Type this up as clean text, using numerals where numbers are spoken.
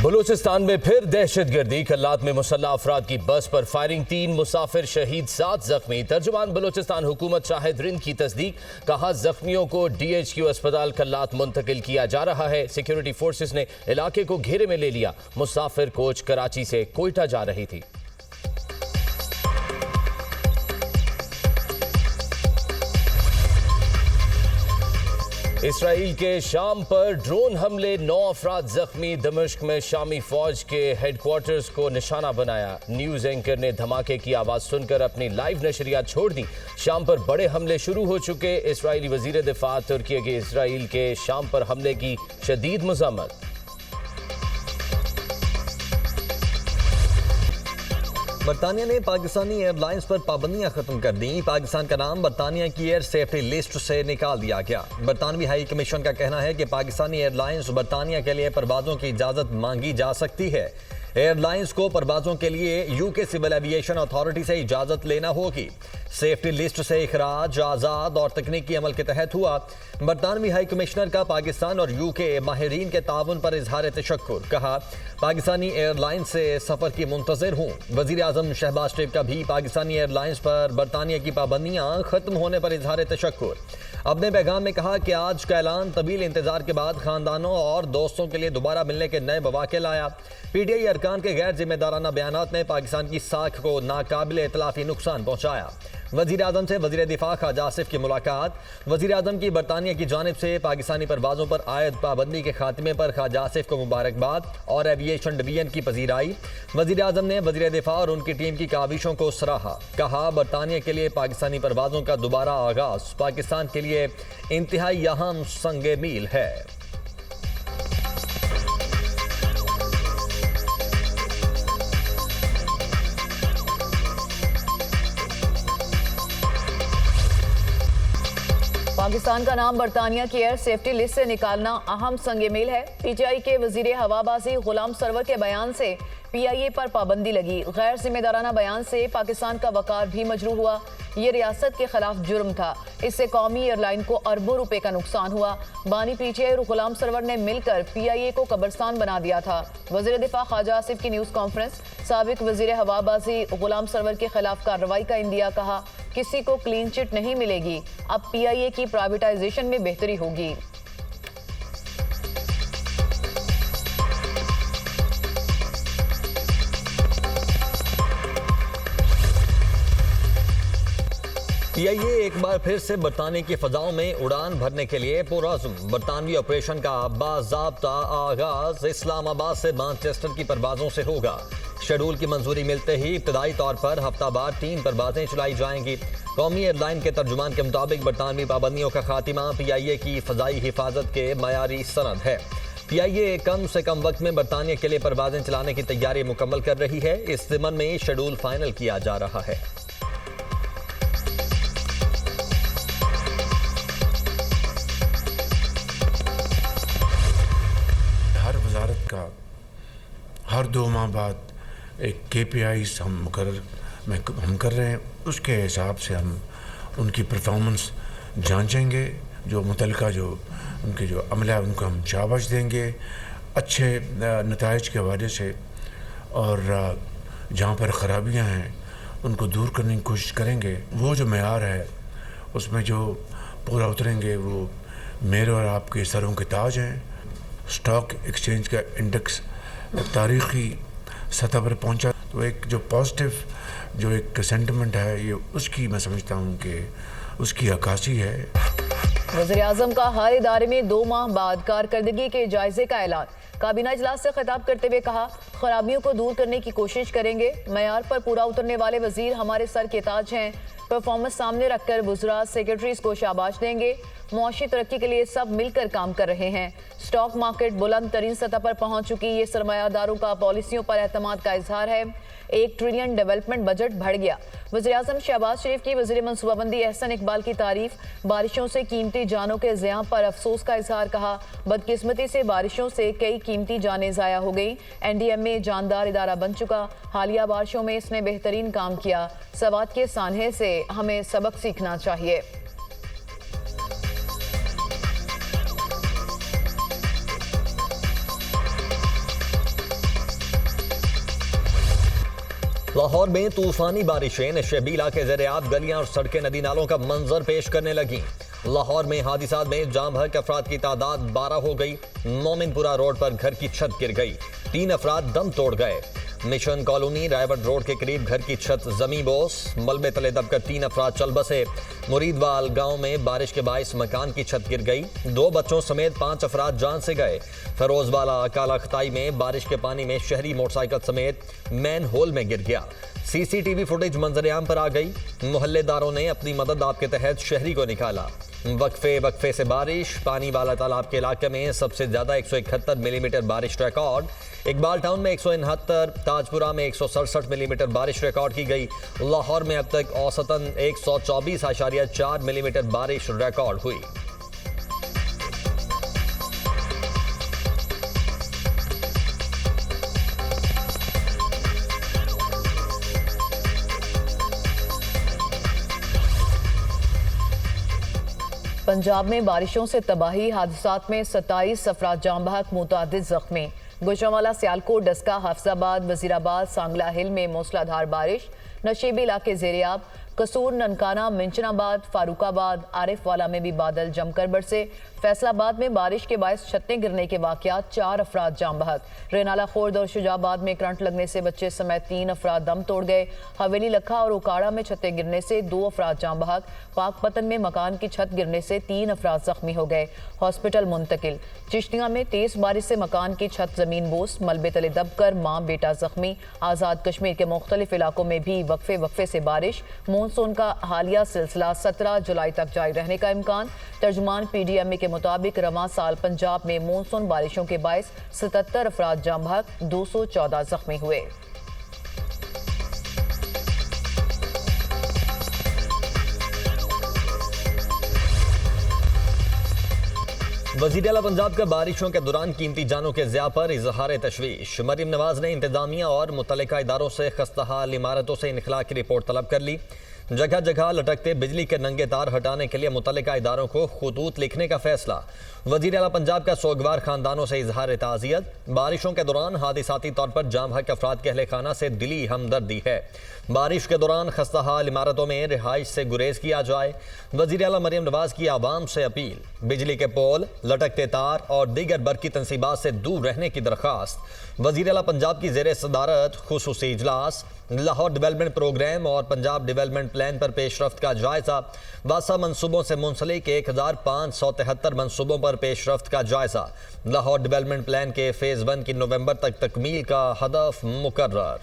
बलूचिस्तान में फिर दहशतगर्दी। कल्लात में मुसल्लह अफराद की बस पर फायरिंग, 3 मुसाफिर शहीद, 7 जख्मी। तर्जुमान बलूचिस्तान हुकूमत शाहिद रिंद की तस्दीक, कहा जख्मियों को DHQ अस्पताल कल्लात मुंतकिल किया जा रहा है। सिक्योरिटी फोर्सेस ने इलाके को घेरे में ले लिया। मुसाफिर कोच कराची से कोयटा जा रही थी। इसराइल के शाम पर ड्रोन हमले, 9 अफराद जख्मी। दमिश्क में शामी फौज के हेडक्वार्टर्स को निशाना बनाया। न्यूज एंकर ने धमाके की आवाज सुनकर अपनी लाइव नशरियात छोड़ दी। शाम पर बड़े हमले शुरू हो चुके। इसराइली वजीर दिफा तुर्की के इसराइल के शाम पर हमले की शदीद मज़म्मत। बरतानिया ने पाकिस्तानी एयरलाइंस पर पाबंदियां खत्म कर दी। पाकिस्तान का नाम बरतानिया की एयर सेफ्टी लिस्ट से निकाल दिया गया। बरतानवी हाई कमीशन का कहना है कि पाकिस्तानी एयरलाइंस बरतानिया के लिए परवाजों की इजाज़त मांगी जा सकती है। एयरलाइंस को परवाजों के लिए UK सिविल एविएशन अथॉरिटी से इजाज़त लेना होगी। सेफ्टी लिस्ट से इखराज आज़ाद और तकनीकी अमल के तहत हुआ। बरतानवी हाई कमिश्नर का पाकिस्तान और UK माहिरीन के ताउन पर इजहार तशक्कुर। कहा, पाकिस्तानी एयरलाइन से सफ़र की मुंतज़िर हूँ। वज़ीर आज़म शहबाज शरीफ का भी पाकिस्तानी एयरलाइंस पर बरतानिया की पाबंदियाँ ख़त्म होने पर इजहार तशक्कुर। अपने पैगाम में कहा कि आज का ऐलान तवील इंतजार के बाद खानदानों और दोस्तों के लिए दोबारा मिलने के नए मौके लाया। PTI अरकान के गैर जिम्मेदाराना बयानात ने पाकिस्तान की साख को नाकाबिल इतलाफी नुकसान पहुँचाया। वज़ीर आज़म से वज़ीर दिफा ख्वाजा आसिफ की मुलाकात। वज़ीर आज़म की बरतानिया की जानिब से पाकिस्तानी परवाज़ों पर आयद पाबंदी के खात्मे पर ख्वाजा आसिफ को मुबारकबाद और एविएशन डिवीजन की पजीराई। वज़ीर आज़म ने वज़ीर दिफा और उनकी टीम की काविशों को सराहा। कहा, बरतानिया के लिए पाकिस्तानी परवाज़ों का दोबारा आगाज़ पाकिस्तान के लिए इंतहाई अहम संग मील है। पाकिस्तान का नाम बरतानिया की एयर सेफ्टी लिस्ट से निकालना अहम संग मील है। PTI के वजीर हवाबाजी गुलाम सरवर के बयान से PIA पर पाबंदी लगी। गैर जिम्मेदाराना बयान से पाकिस्तान का वकार भी मजरूह हुआ। ये रियासत के खिलाफ जुर्म था। इससे कौमी एयरलाइन को अरबों रुपए का नुकसान हुआ। बानी PTI और गुलाम सरवर ने मिलकर PIA को कब्रिस्तान बना दिया था। वज़ीर दिफा ख्वाजा आसिफ की न्यूज़ कॉन्फ्रेंस। साबिक वज़ीर हवाबाजी गुलाम सरवर के खिलाफ कार्रवाई का इंदिया। कहा, किसी को क्लीन चिट नहीं मिलेगी। अब PIA की प्राइवेटाइजेशन में बेहतरी होगी। PIA एक बार फिर से बरतानिया की फजाओं में उड़ान भरने के लिए पुरअज़्म। बरतानवी ऑपरेशन का बाज़ाब्ता आगाज इस्लामाबाद से मैनचेस्टर की परवाज़ों से होगा। शेड्यूल की मंजूरी मिलते ही इब्तदाई तौर पर हफ्तावार 3 परवाज़ें चलाई जाएंगी। कौमी एयरलाइन के तर्जुमान के मुताबिक बरतानवी पाबंदियों का खात्मा PIA की फ़ज़ाई हिफाजत के मयारी सनद है। PIA कम से कम वक्त में बरतानिया के लिए परवाज़ें चलाने की तैयारी मुकम्मल कर रही है। इस ज़िम्न में शेड्यूल फाइनल किया जा रहा है। हर 2 माह बाद एक KPIs हम कर रहे हैं। उसके हिसाब से हम उनकी परफॉर्मेंस जांचेंगे। जो मुतलका जो उनके जो अमला है उनको हम शाबाश देंगे अच्छे नताइज के हवाले से, और जहाँ पर ख़राबियाँ हैं उनको दूर करने की कोशिश करेंगे। वो जो मेयार है उसमें जो पूरा उतरेंगे वो मेरे और आपके सरों के ताज हैं। स्टॉक एक्सचेंज का इंडेक्स तारीख़ी सतह पर पहुंचा, तो एक जो पॉजिटिव जो एक सेंटिमेंट है ये उसकी मैं समझता हूँ कि उसकी अक्कासी है। वज़ीर आज़म का हर इदारे में 2 माह बाद कारकर्दगी के जायजे का ऐलान। काबीना इजलास से खिताब करते हुए कहा, खराबियों को दूर करने की कोशिश करेंगे। मयार पर पूरा उतरने वाले वजीर हमारे सर के ताज हैं। परफॉर्मेंस सामने रखकर वुज़रा सेक्रेटरीज को शाबाश देंगे। मुआशी तरक्की के लिए सब मिलकर काम कर रहे हैं। स्टॉक मार्केट बुलंद तरीन सतह पर पहुंच चुकी। ये सरमायादारों का पॉलिसियों पर एतमाद का इजहार है। 1 ट्रिलियन डेवलपमेंट बजट बढ़ गया। वज़ीर आज़म शहबाज शरीफ की वज़ीर मनसूबाबंदी एहसन इकबाल की तारीफ। बारिशों से कीमती जानों के ज़ियां पर अफसोस का इजहार। कहा, बदकिस्मती से बारिशों से कई कीमती जानें ज़ाया हो गई। NDMA जानदार इदारा बन चुका। हालिया बारिशों में इसने बेहतरीन काम किया। सवात के सानहे से हमें सबक सीखना चाहिए। लाहौर में तूफानी बारिशें नशेबीला के ज़ेरे आब गलियां और सड़कें नदी नालों का मंजर पेश करने लगी। लाहौर में हादिसात में जाम बहक अफराद की तादाद 12 हो गई। मोमिनपुरा रोड पर घर की छत गिर गई, 3 अफराद दम तोड़ गए। मिशन कॉलोनी रायवट रोड के करीब घर की छत जमी बोस, मलबे तले दबकर 3 अफराद चल बसे। मुरीदवाल गांव में बारिश के बायस मकान की छत गिर गई, 2 बच्चों समेत 5 अफराद जान से गए। फिरोजवाला काला खताई में बारिश के पानी में शहरी मोटरसाइकिल समेत मैन होल में गिर गया। सीसीटीवी फुटेज मंजरेआम पर आ गई। मोहल्लेदारों ने अपनी मदद आपके तहत शहरी को निकाला। वक्फे से बारिश, पानी वाला तालाब के इलाके में सबसे ज्यादा 171 मिलीमीटर बारिश रिकॉर्ड। इकबाल टाउन में 169, ताजपुरा में 167 मिलीमीटर बारिश रिकॉर्ड की गई। लाहौर में अब तक औसतन 124.4 मिलीमीटर बारिश रिकॉर्ड हुई। पंजाब में बारिशों से तबाही, हादसात में 27 अफराद जाम बहक, मुतअद्दिद जख्मी। गुजरांवाला, सियालकोट, डस्का, हाफिजाबाद, वजीराबाद, सांगला हिल में मूसलाधार बारिश। नशेबी इलाके ज़ेरे-आब। कसूर, ननकाना, मिंचनाबाद, फारूकाबाद, आरिफवाला में भी बादल जमकर बरसे। फैसलाबाद में बारिश के बायस छतें गिरने के वाकयात, 4 अफराद जाम बहक। रेनाला खोर्द और शुजाबाद में करंट लगने से बच्चे समेत 3 अफराद दम तोड़ गए। हवेली, लखा और उकाड़ा में छतें गिरने से 2 अफराद जाम बहक। पाकपतन में मकान की छत गिरने से 3 अफराद जख्मी हो गए, हॉस्पिटल मुंतकिल। चिश्तियां में तेज बारिश से मकान की छत जमीन बोस, मलबे तले दबकर मां बेटा जख्मी। आज़ाद कश्मीर के मुख्तलिफ इलाकों में भी वक्फे से बारिश। मानसून का हालिया सिलसिला 17 जुलाई तक जारी रहने का इम्कान। तर्जुमान PDMA के मुताबिक रवां साल पंजाब में मानसून बारिशों के बायस 77 अफराद जाम बहक, 214 जख्मी हुए। वज़ीर आला पंजाब का बारिशों के दौरान कीमती जानों के ज़िया पर इजहार तशवीश। मरीम नवाज ने इंतजामिया और मुतल्लिका इदारों से खस्ताहाल इमारतों से इनखला की रिपोर्ट तलब कर ली। जगह जगह लटकते बिजली के नंगे तार हटाने के लिए मुतल्लिका इदारों को खुतूत लिखने का फैसला। वज़ीर आला पंजाब का सोगवार खानदानों से इजहार ताज़ियत। बारिशों के दौरान हादिसाती तौर पर जाम बहक अफराद के अहले खाना से दिली हमदर्दी है। बारिश के दौरान खस्ताहाल इमारतों में रिहाइश से गुरेज किया जाए। वज़ीर आला मरीम नवाज की आवाम से अपील। बिजली के पोल, लटकते तार और दीगर बरकी तनसीबात से दूर रहने की दरख्वास्त। वज़ीर आला पंजाब की ज़ेरे सदारत खुसूसी इजलास। लाहौर डेवलपमेंट प्रोग्राम और पंजाब डेवलपमेंट प्लान पर पेशरफ्त का जायजा। वासा मनसूबों से मुंसलिक 1573 मनसूबों पर पेशरफ्त का जायजा। लाहौर डेवलपमेंट प्लान के फेज़ 1 की नवंबर तक तकमील का हदफ मुकर्रर।